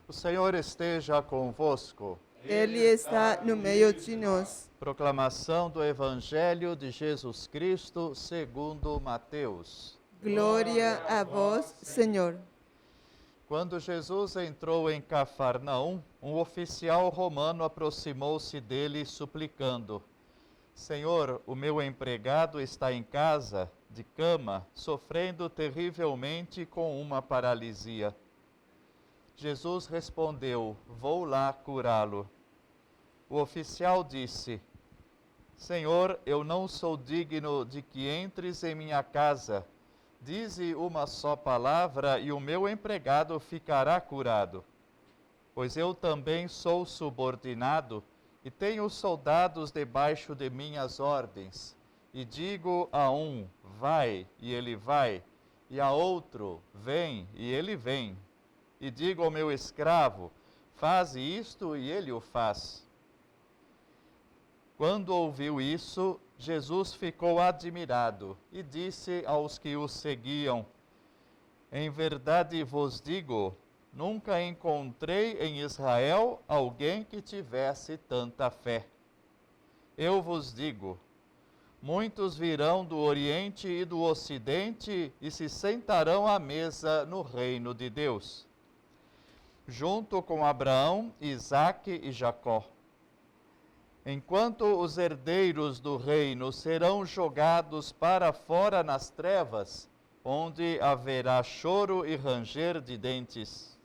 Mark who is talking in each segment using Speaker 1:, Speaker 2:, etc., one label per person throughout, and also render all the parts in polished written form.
Speaker 1: O Senhor esteja convosco.
Speaker 2: Ele está no meio de nós.
Speaker 1: Proclamação do Evangelho de Jesus Cristo segundo Mateus.
Speaker 2: Glória a vós, Senhor.
Speaker 1: Quando Jesus entrou em Cafarnaum, um oficial romano aproximou-se dele suplicando: Senhor, o meu empregado está em casa, de cama, sofrendo terrivelmente com uma paralisia. Jesus respondeu: Vou lá curá-lo. O oficial disse: Senhor, eu não sou digno de que entres em minha casa. Dize uma só palavra e o meu empregado ficará curado. Pois eu também sou subordinado e tenho soldados debaixo de minhas ordens. E digo a um, vai, e ele vai, e a outro, vem, e ele vem. E digo ao meu escravo, faze isto, e ele o faz. Quando ouviu isso, Jesus ficou admirado e disse aos que o seguiam: Em verdade vos digo, nunca encontrei em Israel alguém que tivesse tanta fé. Eu vos digo, muitos virão do Oriente e do Ocidente e se sentarão à mesa no reino de Deus, junto com Abraão, Isaque e Jacó. Enquanto os herdeiros do reino serão jogados para fora nas trevas, onde haverá choro e ranger de dentes.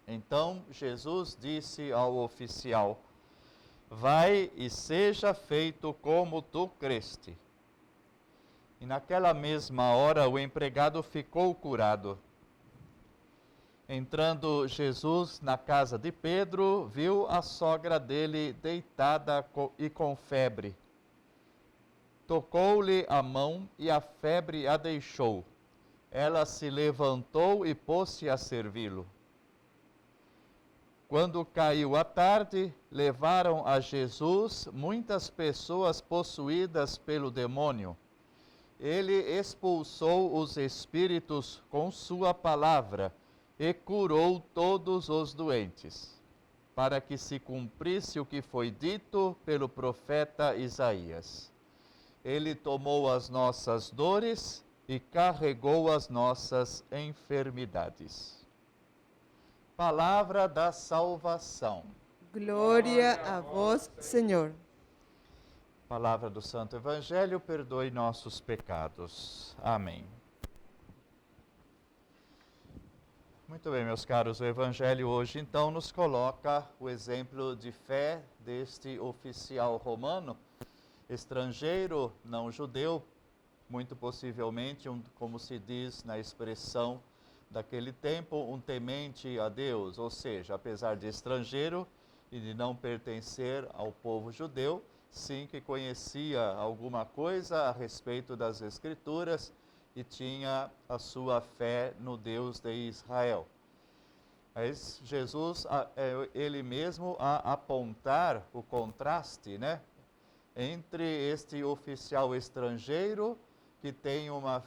Speaker 1: Então Jesus disse ao oficial: Vai e seja feito como tu creste. E naquela mesma hora o empregado ficou curado. Entrando Jesus na casa de Pedro, viu a sogra dele deitada e com febre. Tocou-lhe a mão e a febre a deixou. Ela se levantou e pôs-se a servi-lo. Quando caiu a tarde, levaram a Jesus muitas pessoas possuídas pelo demônio. Ele expulsou os espíritos com sua palavra e curou todos os doentes, para que se cumprisse o que foi dito pelo profeta Isaías. Ele tomou as nossas dores e carregou as nossas enfermidades. Palavra da salvação.
Speaker 2: Glória a vós, Senhor.
Speaker 1: Palavra do Santo Evangelho, perdoe nossos pecados. Amém. Muito bem, meus caros, o Evangelho hoje então nos coloca o exemplo de fé deste oficial romano, estrangeiro, não judeu, muito possivelmente, como se diz na expressão daquele tempo, um temente a Deus, ou seja, apesar de estrangeiro e de não pertencer ao povo judeu, sim que conhecia alguma coisa a respeito das Escrituras e tinha a sua fé no Deus de Israel. Mas Jesus, ele mesmo a apontar o contraste, entre este oficial estrangeiro que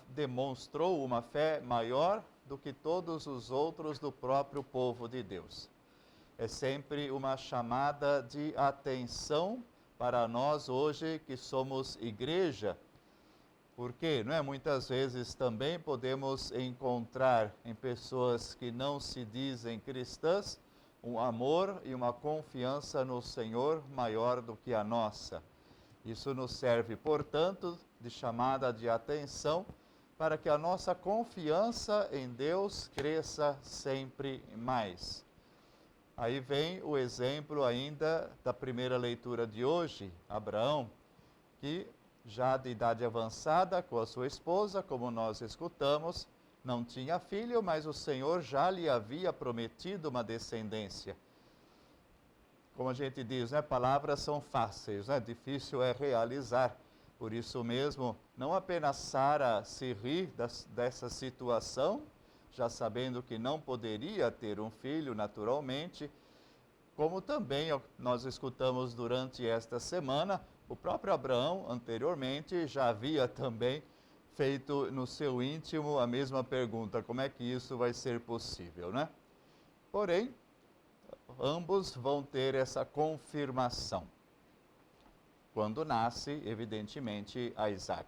Speaker 1: demonstrou uma fé maior do que todos os outros do próprio povo de Deus. É sempre uma chamada de atenção para nós hoje que somos igreja, porque muitas vezes também podemos encontrar em pessoas que não se dizem cristãs um amor e uma confiança no Senhor maior do que a nossa. Isso nos serve, portanto, de chamada de atenção para que a nossa confiança em Deus cresça sempre mais. Aí vem o exemplo ainda da primeira leitura de hoje, Abraão, que já de idade avançada com a sua esposa, como nós escutamos, não tinha filho, mas o Senhor já lhe havia prometido uma descendência. Como a gente diz, palavras são fáceis, difícil é realizar. Por isso mesmo, não apenas Sara se ri dessa situação, já sabendo que não poderia ter um filho naturalmente, como também nós escutamos durante esta semana, o próprio Abraão anteriormente já havia também feito no seu íntimo a mesma pergunta: como é que isso vai ser possível, Porém, ambos vão ter essa confirmação quando nasce, evidentemente, a Isaac.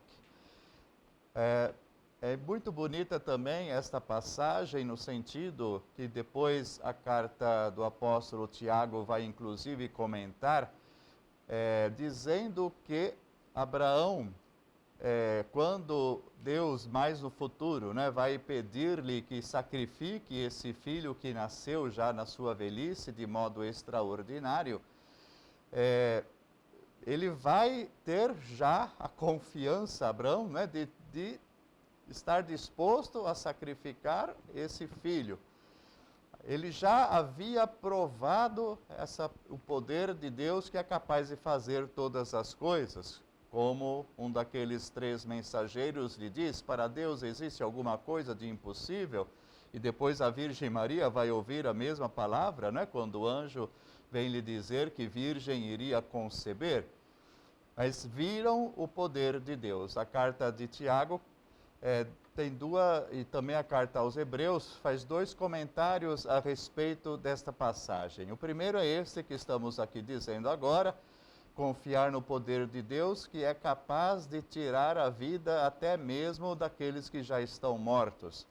Speaker 1: É muito bonita também esta passagem, no sentido que depois a carta do apóstolo Tiago vai inclusive comentar, dizendo que Abraão, quando Deus, mais no futuro, né, vai pedir-lhe que sacrifique esse filho que nasceu já na sua velhice de modo extraordinário, ele vai ter já a confiança, Abraão, né, de estar disposto a sacrificar esse filho. Ele já havia provado o poder de Deus que é capaz de fazer todas as coisas. Como um daqueles 3 mensageiros lhe diz, para Deus existe alguma coisa de impossível? E depois a Virgem Maria vai ouvir a mesma palavra, né, quando o anjo vem lhe dizer que virgem iria conceber. Mas viram o poder de Deus. A carta de Tiago tem e também a carta aos Hebreus faz 2 comentários a respeito desta passagem. O primeiro é este que estamos aqui dizendo agora, confiar no poder de Deus, que é capaz de tirar a vida até mesmo daqueles que já estão mortos.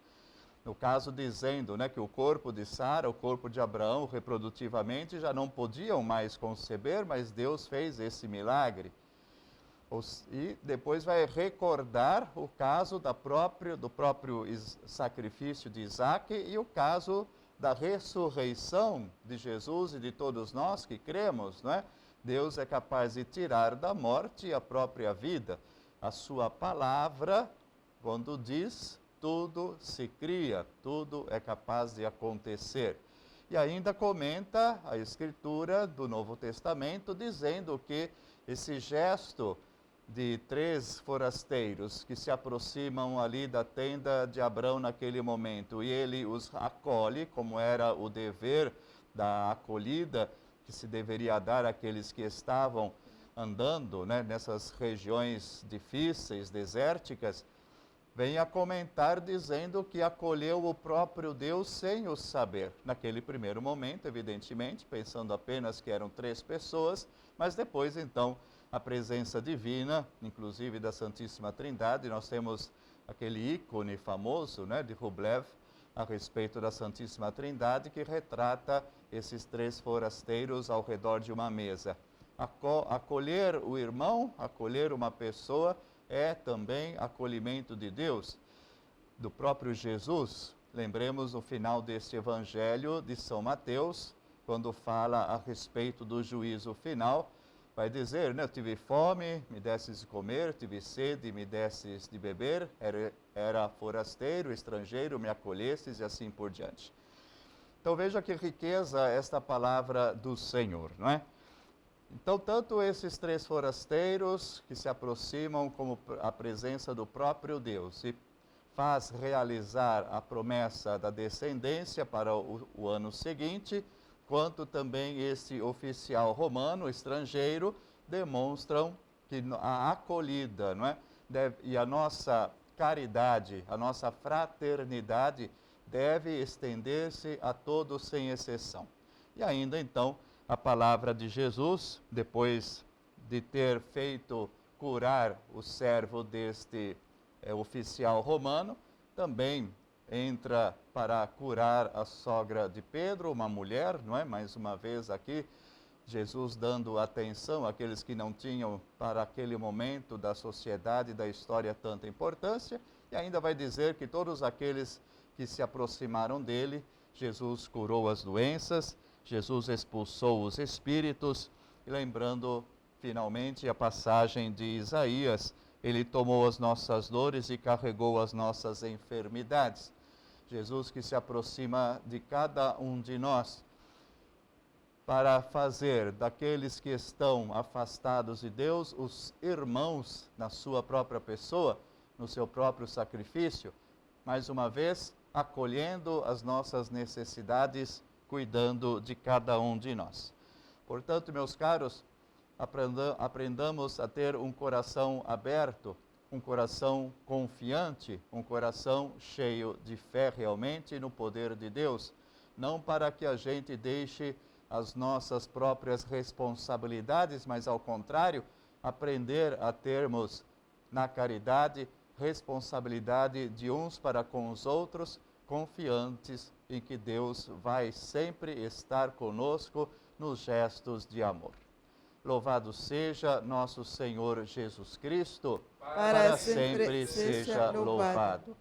Speaker 1: No caso dizendo, né, que o corpo de Sara, o corpo de Abraão, reprodutivamente, já não podiam mais conceber, mas Deus fez esse milagre. E depois vai recordar o caso do próprio sacrifício de Isaac e o caso da ressurreição de Jesus e de todos nós que cremos, não é? Deus é capaz de tirar da morte a própria vida. A sua palavra, quando diz, tudo se cria, tudo é capaz de acontecer. E ainda comenta a Escritura do Novo Testamento, dizendo que esse gesto de 3 forasteiros que se aproximam ali da tenda de Abrão naquele momento, e ele os acolhe, como era o dever da acolhida que se deveria dar àqueles que estavam andando, né, nessas regiões difíceis, desérticas, vem a comentar dizendo que acolheu o próprio Deus sem o saber. Naquele primeiro momento, evidentemente, pensando apenas que eram 3 pessoas, mas depois então a presença divina, inclusive da Santíssima Trindade. Nós temos aquele ícone famoso, né, de Rublev, a respeito da Santíssima Trindade, que retrata esses 3 forasteiros ao redor de uma mesa. Acolher o irmão, acolher uma pessoa, é também acolhimento de Deus, do próprio Jesus. Lembremos o final deste Evangelho de São Mateus, quando fala a respeito do juízo final, vai dizer, né, eu tive fome, me desses de comer, tive sede, me desses de beber, era forasteiro, estrangeiro, me acolhestes e assim por diante. Então veja que riqueza esta palavra do Senhor, não é? Então, tanto esses 3 forasteiros que se aproximam como a presença do próprio Deus e faz realizar a promessa da descendência para o ano seguinte, quanto também esse oficial romano, estrangeiro, demonstram que a acolhida, não é? E a nossa caridade, a nossa fraternidade deve estender-se a todos sem exceção. E ainda então, a palavra de Jesus, depois de ter feito curar o servo deste oficial romano, também entra para curar a sogra de Pedro, uma mulher, não é? Mais uma vez aqui, Jesus dando atenção àqueles que não tinham para aquele momento da sociedade e da história tanta importância, e ainda vai dizer que todos aqueles que se aproximaram dele, Jesus curou as doenças, Jesus expulsou os espíritos, e lembrando finalmente a passagem de Isaías, ele tomou as nossas dores e carregou as nossas enfermidades. Jesus que se aproxima de cada um de nós, para fazer daqueles que estão afastados de Deus, os irmãos na sua própria pessoa, no seu próprio sacrifício, mais uma vez, acolhendo as nossas necessidades, cuidando de cada um de nós. Portanto, meus caros, aprendamos a ter um coração aberto, um coração confiante, um coração cheio de fé realmente no poder de Deus, não para que a gente deixe as nossas próprias responsabilidades, mas ao contrário, aprender a termos na caridade responsabilidade de uns para com os outros, confiantes em que Deus vai sempre estar conosco nos gestos de amor. Louvado seja nosso Senhor Jesus Cristo,
Speaker 2: para sempre seja louvado.